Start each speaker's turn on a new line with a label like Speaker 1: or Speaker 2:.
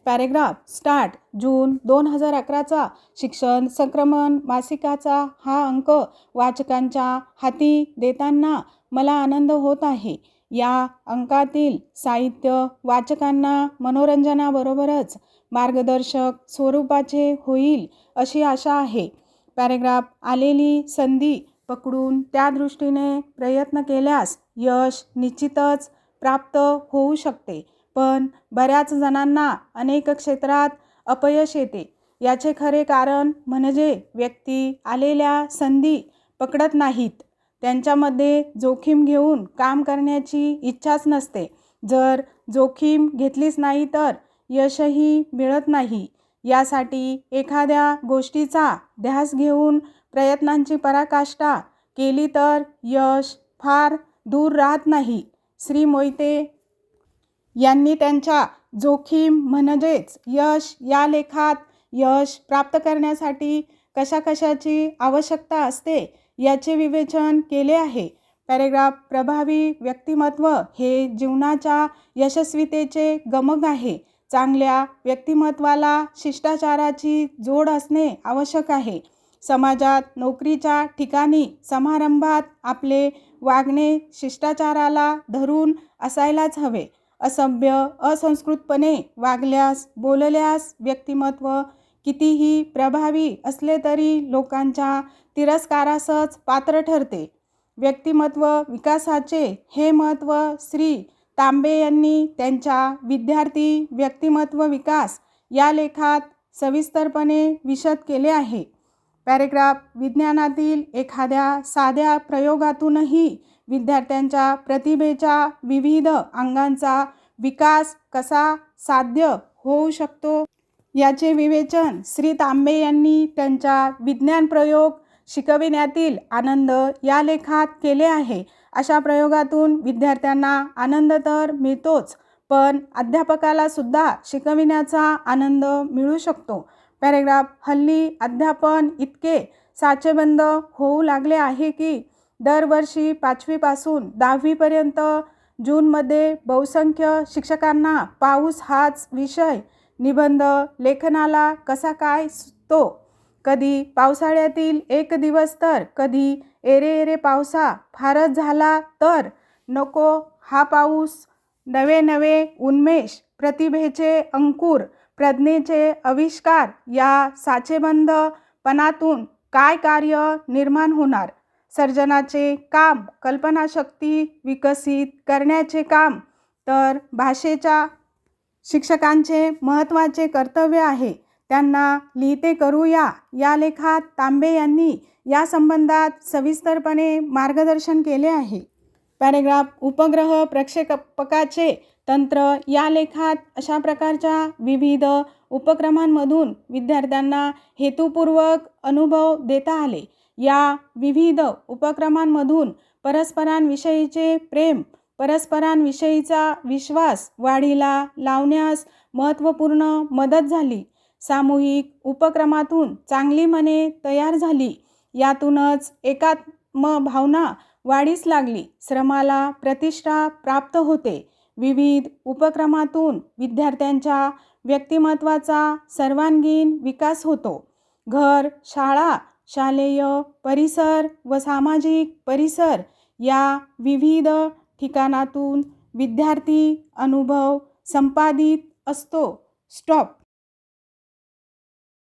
Speaker 1: Paragraph start. जून 2011चा शिक्षण संक्रमण मासिकाचा हा अंक वाचकांच्या हाती देताना मला आनंद होत आहे. या अंकातील साहित्य वाचकांना मनोरंजनाबरोबरच मार्गदर्शक स्वरूपाचे होईल अशी आशा आहे. पॅरेग्राफ आलेली संधी पकडून त्या दृष्टीने प्रयत्न केल्यास यश निश्चितच प्राप्त होऊ शकते, पण बऱ्याच जणांना अनेक क्षेत्रात अपयश येते. याचे खरे कारण म्हणजे व्यक्ती आलेल्या संधी पकडत नाहीत. त्यांच्यामध्ये जोखीम घेऊन काम करण्याची इच्छाच नसते. जर जोखीम घेतलीच नाही तर यशही मिळत नाही. यासाठी एखाद्या गोष्टीचा ध्यास घेऊन प्रयत्नांची पराकाष्ठा केली तर यश फार दूर राहत नाही. श्री मोहिते यांनी त्यांच्या जोखीम म्हणजेच यश या लेखात यश प्राप्त करण्यासाठी कशाकशाची आवश्यकता असते याचे विवेचन केले आहे. पॅरेग्राफ प्रभावी व्यक्तिमत्व हे जीवनाच्या यशस्वीतेचे गमक आहे. चांगल्या व्यक्तिमत्वाला शिष्टाचाराची जोड असणे आवश्यक आहे. समाजात, नोकरीच्या ठिकाणी, समारंभात आपले वागणे शिष्टाचाराला धरून असायलाच हवे. असभ्य, असंस्कृतपणे वागल्यास, बोलल्यास व्यक्तिमत्व कितीही प्रभावी असले तरी लोकांच्या तिरस्कारासच पात्र ठरते. व्यक्तिमत्व विकासाचे हे महत्त्व श्री तांबे यांनी त्यांच्या विद्यार्थी व्यक्तिमत्व विकास या लेखात सविस्तरपणे विशद केले आहे. पॅरेग्राफ विज्ञानातील एखाद्या साध्या प्रयोगातूनही विद्यार्थ्यांच्या प्रतिभेच्या विविध अंगांचा विकास कसा साध्य होऊ शकतो याचे विवेचन श्री तांबे यांनी त्यांच्या विज्ञान प्रयोग शिकविण्यातील आनंद या लेखात केले आहे. अशा प्रयोगातून विद्यार्थ्यांना आनंद तर मिळतोच, पण अध्यापकाला सुद्धा शिकविण्याचा आनंद मिळू शकतो. पॅरेग्राफ हल्ली अध्यापन इतके साचेबंद होऊ लागले आहे की दरवर्षी 5वी पासून 10वीपर्यंत जूनमध्ये बहुसंख्य शिक्षकांना पाऊस हाच विषय निबंध लेखनाला कसा काय सुचतो. कधी पावसाळ्यातील एक दिवस तर कधी एरे एरे पावसा फारच झाला तर नको हा पाऊस. नवे नवे उन्मेष, प्रतिभेचे अंकुर, प्रज्ञेचे आविष्कार या साचेबंदपणातून काय कार्य निर्माण होणार. सर्जनाचे काम, कल्पनाशक्ती विकसित करण्याचे काम तर भाषेच्या शिक्षकांचे महत्त्वाचे कर्तव्य आहे. त्यांना लिहिते करूया या लेखात तांबे यांनी या संबंधात सविस्तरपणे मार्गदर्शन केले आहे. पॅरेग्राफ उपग्रह प्रक्षेपकाचे तंत्र या लेखात अशा प्रकारच्या विविध उपक्रमांमधून विद्यार्थ्यांना हेतुपूर्वक अनुभव देता आले. या विविध उपक्रमांमधून परस्परांविषयीचे प्रेम, परस्परांविषयीचा विश्वास वाढीला लावण्यास महत्त्वपूर्ण मदत झाली. सामूहिक उपक्रमातून चांगली मने तयार झाली. यातूनच एकात्म भावना वाढीस लागली. श्रमाला प्रतिष्ठा प्राप्त होते. विविध उपक्रमातून विद्यार्थ्यांच्या व्यक्तिमत्वाचा सर्वांगीण विकास होतो. घर, शाळा, शालेय परिसर व सामाजिक परिसर या विविध ठिकाणातून विद्यार्थी अनुभव संपादित असतो. स्टॉप.